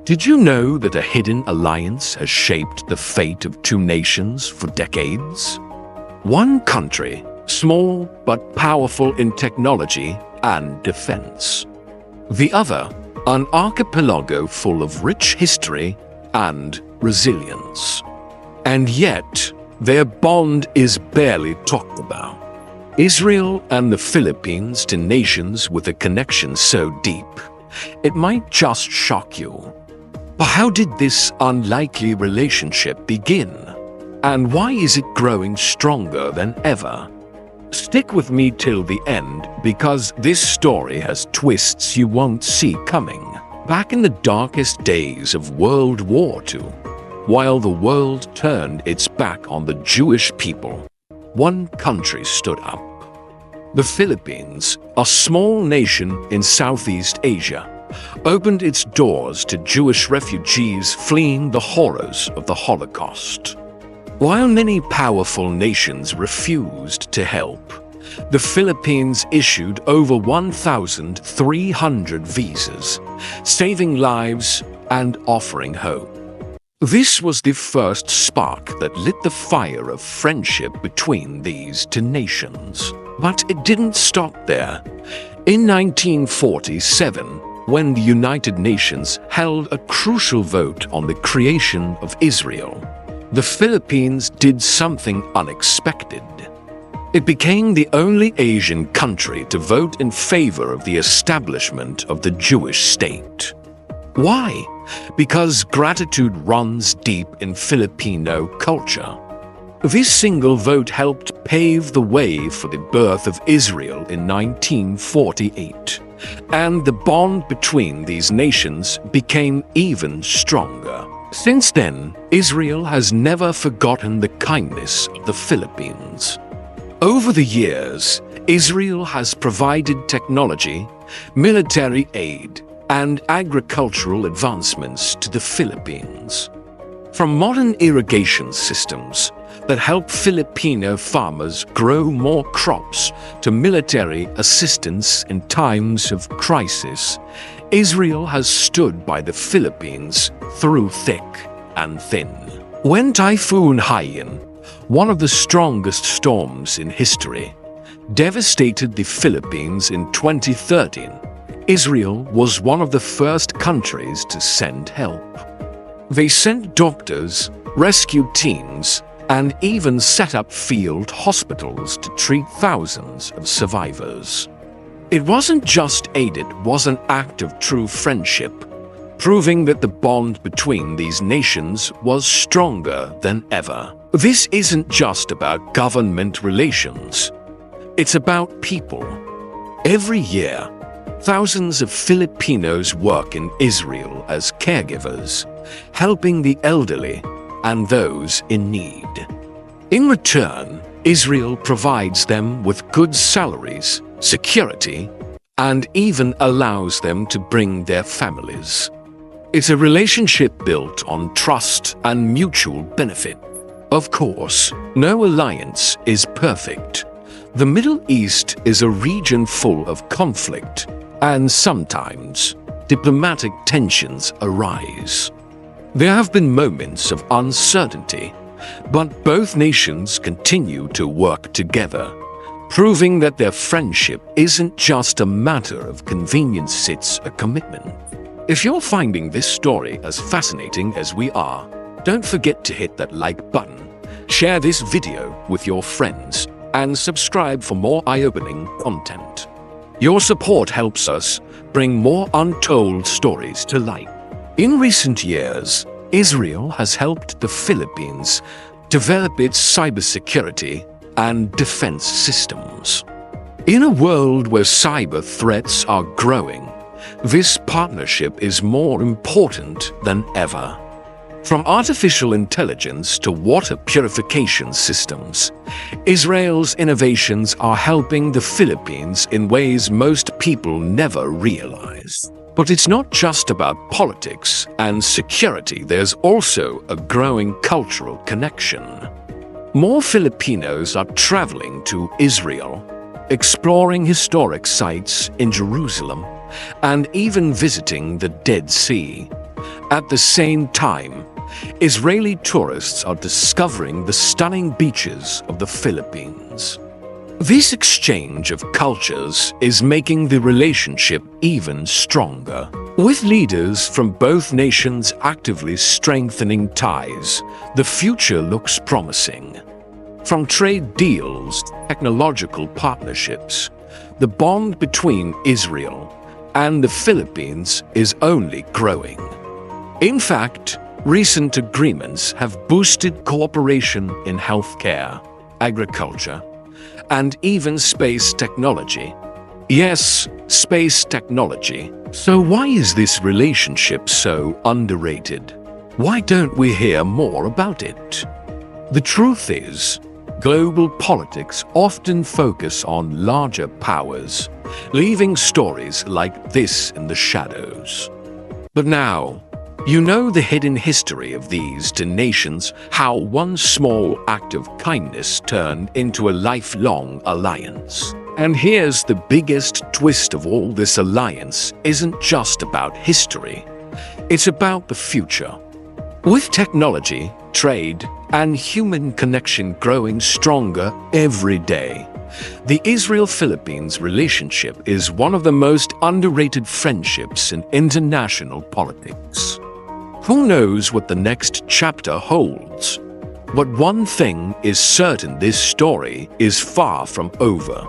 Did you know that a hidden alliance has shaped the fate of two nations for decades? One country, small but powerful in technology and defense. The other, an archipelago full of rich history and resilience. And yet, their bond is barely talked about. Israel and the Philippines, two nations with a connection so deep, it might just shock you. But how did this unlikely relationship begin? And why is it growing stronger than ever? Stick with me till the end, because this story has twists you won't see coming. Back in the darkest days of World War II, while the world turned its back on the Jewish people, one country stood up. The Philippines, a small nation in Southeast Asia, opened its doors to Jewish refugees fleeing the horrors of the Holocaust. While many powerful nations refused to help, the Philippines issued over 1,300 visas, saving lives and offering hope. This was the first spark that lit the fire of friendship between these two nations. But it didn't stop there. In 1947, when the United Nations held a crucial vote on the creation of Israel, the Philippines did something unexpected. It became the only Asian country to vote in favor of the establishment of the Jewish state. Why? Because gratitude runs deep in Filipino culture. This single vote helped pave the way for the birth of Israel in 1948, and the bond between these nations became even stronger. Since then, Israel has never forgotten the kindness of the Philippines. Over the years, Israel has provided technology, military aid, and agricultural advancements to the Philippines. From modern irrigation systems that help Filipino farmers grow more crops to military assistance in times of crisis, Israel has stood by the Philippines through thick and thin. When Typhoon Haiyan, one of the strongest storms in history, devastated the Philippines in 2013, Israel was one of the first countries to send help. They sent doctors, rescue teams, and even set up field hospitals to treat thousands of survivors. It wasn't just aid, it was an act of true friendship, proving that the bond between these nations was stronger than ever. This isn't just about government relations. It's about people. Every year, thousands of Filipinos work in Israel as caregivers, helping the elderly and those in need. In return, Israel provides them with good salaries, security, and even allows them to bring their families. It's a relationship built on trust and mutual benefit. Of course, no alliance is perfect. The Middle East is a region full of conflict, and sometimes diplomatic tensions arise. There have been moments of uncertainty, but both nations continue to work together, proving that their friendship isn't just a matter of convenience, it's a commitment. If you're finding this story as fascinating as we are, don't forget to hit that like button, share this video with your friends, and subscribe for more eye-opening content. Your support helps us bring more untold stories to light. In recent years, Israel has helped the Philippines develop its cybersecurity and defense systems. In a world where cyber threats are growing, this partnership is more important than ever. From artificial intelligence to water purification systems, Israel's innovations are helping the Philippines in ways most people never realize. But it's not just about politics and security, there's also a growing cultural connection. More Filipinos are traveling to Israel, exploring historic sites in Jerusalem, and even visiting the Dead Sea. At the same time, Israeli tourists are discovering the stunning beaches of the Philippines. This exchange of cultures is making the relationship even stronger. With leaders from both nations actively strengthening ties, the future looks promising. From trade deals to technological partnerships, the bond between Israel and the Philippines is only growing. In fact, recent agreements have boosted cooperation in healthcare, agriculture, and even space technology. Yes, space technology. So why is this relationship so underrated? Why don't we hear more about it? The truth is, global politics often focus on larger powers, leaving stories like this in the shadows. But now, you know the hidden history of these two nations, how one small act of kindness turned into a lifelong alliance. And here's the biggest twist of all: this alliance isn't just about history, it's about the future. With technology, trade, and human connection growing stronger every day, the Israel-Philippines relationship is one of the most underrated friendships in international politics. Who knows what the next chapter holds? But one thing is certain: this story is far from over.